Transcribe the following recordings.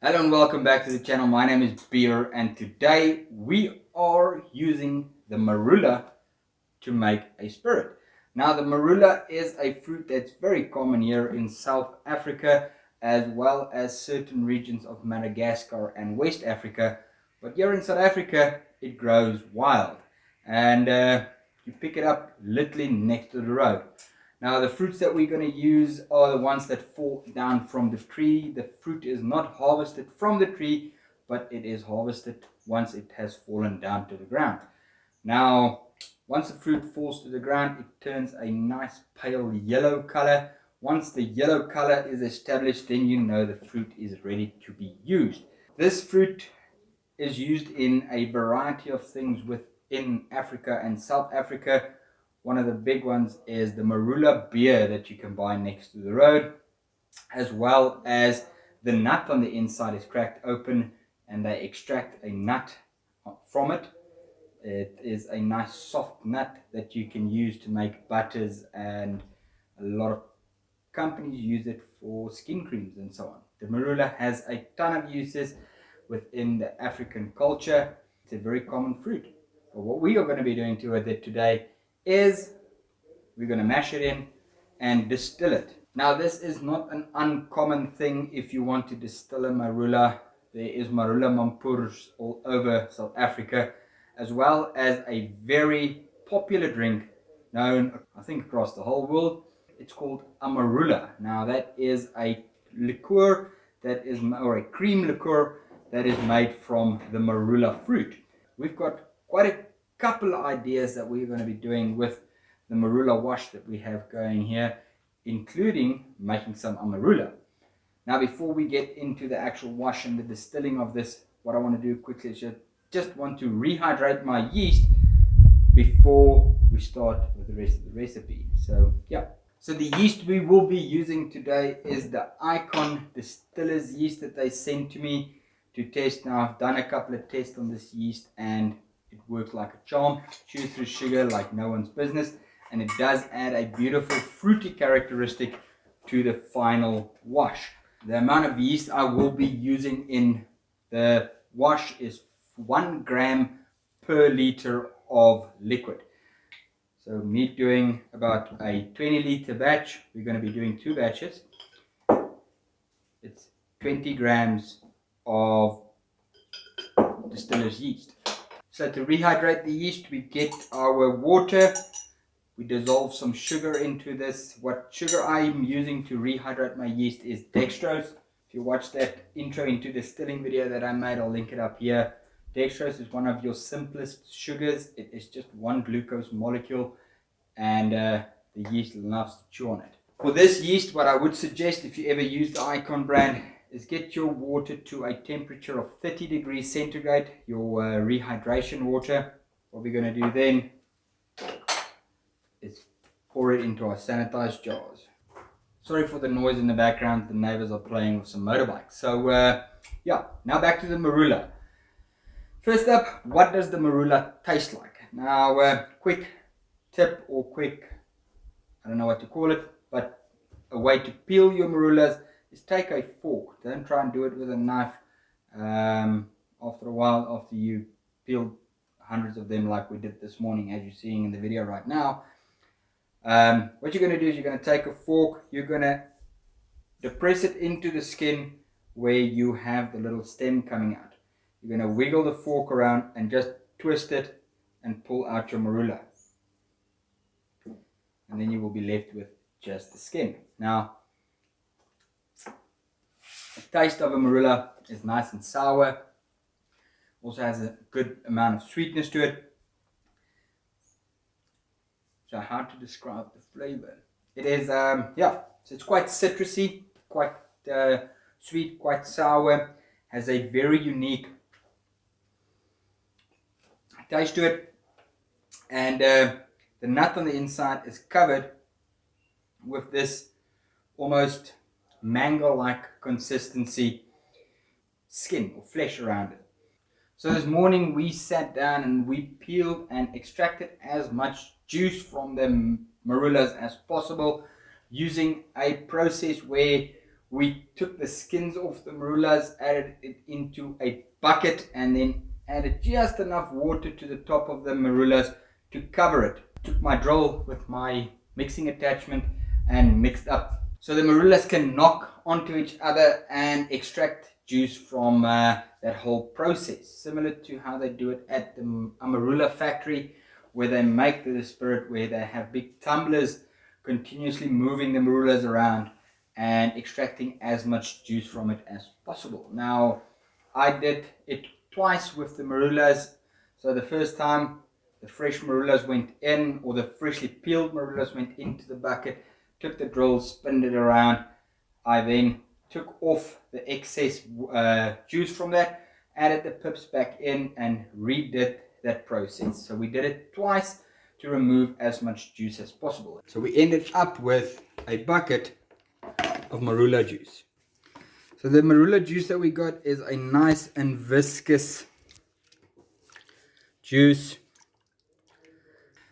Hello and welcome back to the channel. My name is BEAVER and today we are using the Marula to make a spirit. Now the Marula is a fruit that's very common here in South Africa as well as certain regions of Madagascar and West Africa. But here in South Africa it grows wild and you pick it up literally next to the road. Now the fruits that we're going to use are the ones that fall down from the tree. The fruit is not harvested from the tree, but it is harvested once it has fallen down to the ground. Now, once the fruit falls to the ground, it turns a nice pale yellow color. Once the yellow color is established, then you know the fruit is ready to be used. This fruit is used in a variety of things within Africa and South Africa. One of the big ones is the Marula beer that you can buy next to the road, as well as the nut on the inside is cracked open and they extract a nut from it. It is a nice soft nut that you can use to make butters, and a lot of companies use it for skin creams and so on. The Marula has a ton of uses within the African culture. It's a very common fruit. But what we are going to be doing to it today is we're going to mash it in and distill it. Now this is not an uncommon thing if you want to distill a Marula. There is Marula Mampoers all over South Africa, as well as a very popular drink known, I think, across the whole world. It's called Amarula. Now that is a liqueur that is, or a cream liqueur that is made from the Marula fruit. We've got quite a couple of ideas that we're going to be doing with the Marula wash that we have going here, including making some Amarula. Now before we get into the actual wash and the distilling of this, what I want to do quickly is just want to rehydrate my yeast before we start with the rest of the recipe. So yeah. So the yeast we will be using today is the Icon Distillers yeast that they sent to me to test. Now I've done a couple of tests on this yeast and it works like a charm. Chews through sugar like no one's business, and it does add a beautiful fruity characteristic to the final wash. The amount of yeast I will be using in the wash is 1 gram per liter of liquid. So me doing about a 20-liter batch, we're going to be doing 2 batches. It's 20 grams of distiller's yeast. So to rehydrate the yeast, we get our water. We dissolve some sugar into this. What sugar I'm using to rehydrate my yeast is dextrose. If you watch that intro into the distilling video that I made, I'll link it up here. Dextrose is one of your simplest sugars. It is just one glucose molecule, and the yeast loves to chew on it. For this yeast, what I would suggest if you ever use the Icon brand is get your water to a temperature of 30 degrees centigrade, your rehydration water. What we're going to do then is pour it into our sanitized jars. Sorry for the noise in the background, the neighbors are playing with some motorbikes. So yeah, now back to the Marula. First up, what does the Marula taste like? Now quick tip, or quick, I don't know what to call it, but a way to peel your Marulas is take a fork. Don't try and do it with a knife. After a while, after you peel hundreds of them like we did this morning, as you're seeing in the video right now, what you're going to do is you're going to take a fork, you're going to depress it into the skin where you have the little stem coming out. You're going to wiggle the fork around and just twist it and pull out your Marula. And then you will be left with just the skin. Now, the taste of a Marula is nice and sour. Also has a good amount of sweetness to it. So how to describe the flavor? It is, yeah, so it's quite citrusy, quite sweet, quite sour. Has a very unique taste to it. And the nut on the inside is covered with this almost mango-like consistency skin or flesh around it. So this morning we sat down and we peeled and extracted as much juice from the Marulas as possible, using a process where we took the skins off the marulas, added it into a bucket, and then added just enough water to the top of the marulas to cover it. Took my drill with my mixing attachment and mixed up. So the marulas can knock onto each other and extract juice from that whole process. Similar to how they do it at the Amarula factory, where they make the spirit, where they have big tumblers continuously moving the marulas around and extracting as much juice from it as possible. Now, I did it twice with the marulas. So the first time the fresh marulas went in, or the freshly peeled marulas went into the bucket, took the drill, spinned it around. I then took off the excess juice from that, added the pips back in, and redid that process. So we did it twice to remove as much juice as possible. So we ended up with a bucket of marula juice. So the marula juice that we got is a nice and viscous juice.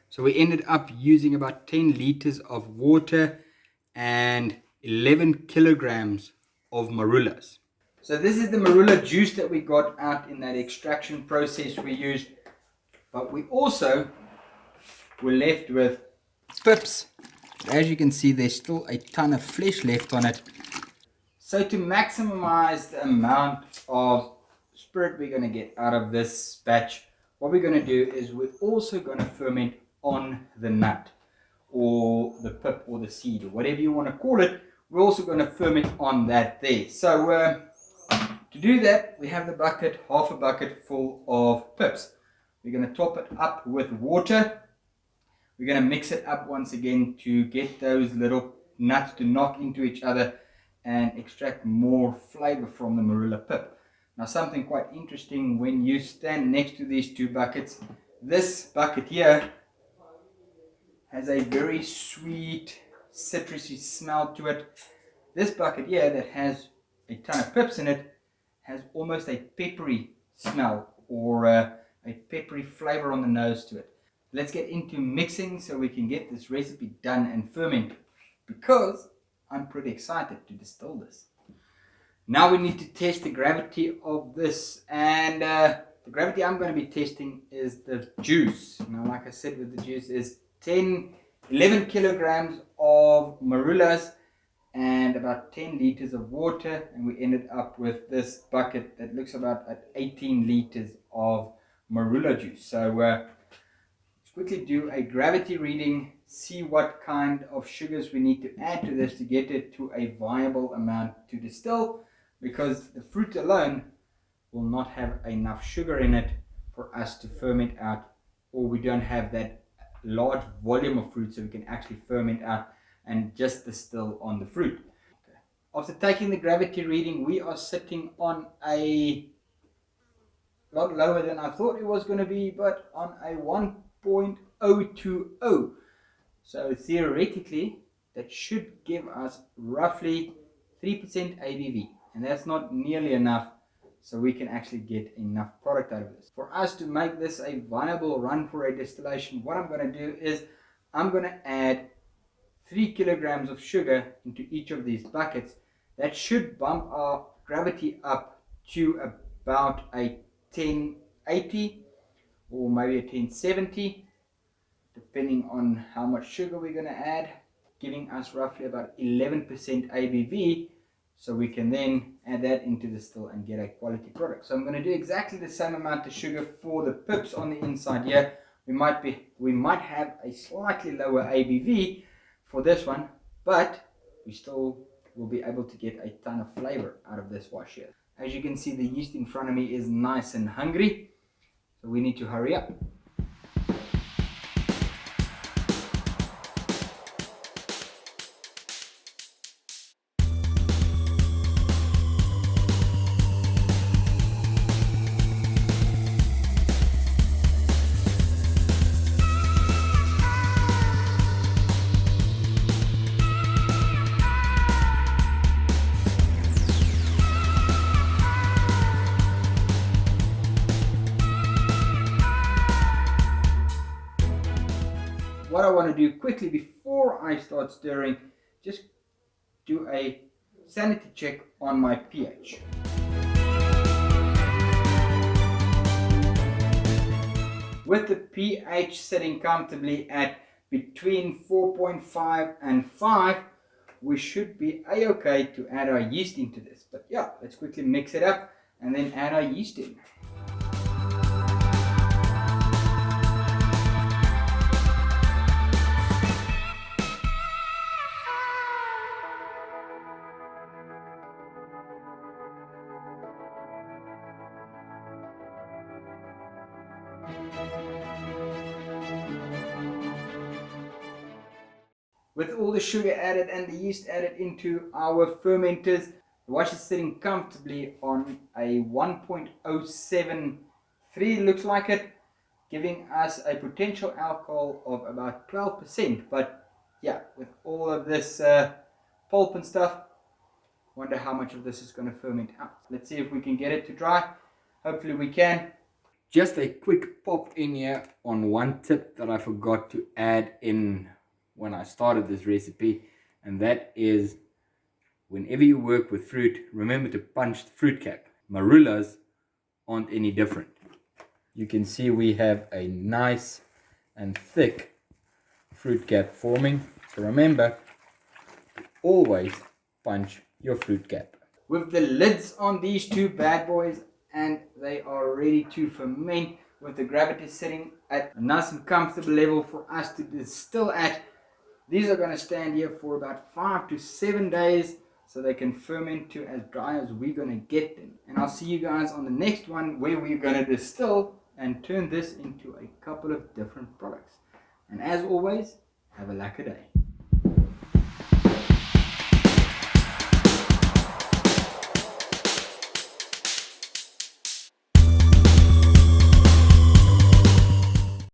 So we ended up using about 10 liters of water and 11 kilograms of marulas. So this is the marula juice that we got out in that extraction process we used. But we also were left with pips. As you can see, there's still a ton of flesh left on it. So to maximize the amount of spirit we're going to get out of this batch, what we're going to do is we're also going to ferment on the nut, or the pip, or the seed, or whatever you want to call it. We're also going to ferment on that there. So to do that, we have the bucket, half a bucket full of pips. We're going to top it up with water. We're going to mix it up once again to get those little nuts to knock into each other and extract more flavor from the marula pip. Now, something quite interesting, when you stand next to these two buckets, this bucket here has a very sweet citrusy smell to it. This bucket here that has a ton of pips in it has almost a peppery smell, or a peppery flavor on the nose to it. Let's get into mixing so we can get this recipe done and fermented, because I'm pretty excited to distill this. Now we need to test the gravity of this, and the gravity I'm going to be testing is the juice. Now, like I said, with the juice is 11 kilograms of marulas and about 10 liters of water, and we ended up with this bucket that looks about at 18 liters of marula juice. So let's quickly do a gravity reading, see what kind of sugars we need to add to this to get it to a viable amount to distill, because the fruit alone will not have enough sugar in it for us to ferment out, or we don't have that large volume of fruit so we can actually ferment out and just distill on the fruit. Okay. After taking the gravity reading, we are sitting on a lot lower than I thought it was going to be, but on a 1.020. So theoretically, that should give us roughly 3% ABV, and that's not nearly enough, so we can actually get enough product out of this. For us to make this a viable run for a distillation, what I'm going to do is I'm going to add 3 kilograms of sugar into each of these buckets. That should bump our gravity up to about a 1080 or maybe a 1070, depending on how much sugar we're going to add, giving us roughly about 11% ABV. So we can then add that into the still and get a quality product. So I'm going to do exactly the same amount of sugar for the pips on the inside here. We might have a slightly lower ABV for this one, but we still will be able to get a ton of flavor out of this wash here. As you can see, the yeast in front of me is nice and hungry, so we need to hurry up. What I want to do quickly before I start stirring, just do a sanity check on my pH. With the pH sitting comfortably at between 4.5 and 5, we should be a-okay to add our yeast into this. But yeah, let's quickly mix it up and then add our yeast in. With all the sugar added and the yeast added into our fermenters, the wash is sitting comfortably on a 1.073, looks like it, giving us a potential alcohol of about 12%. But yeah, with all of this pulp and stuff, wonder how much of this is going to ferment out. Let's see if we can get it to dry. Hopefully we can. Just a quick pop in here on one tip that I forgot to add in when I started this recipe, and that is whenever you work with fruit, remember to punch the fruit cap. Marulas aren't any different. You can see we have a nice and thick fruit cap forming, so remember, always punch your fruit cap. With the lids on these two bad boys, and they are ready to ferment with the gravity setting at a nice and comfortable level for us to distill at. These are going to stand here for about 5 to 7 days so they can ferment to as dry as we're going to get them. And I'll see you guys on the next one where we're going to distill and turn this into a couple of different products. And as always, have a lekker day.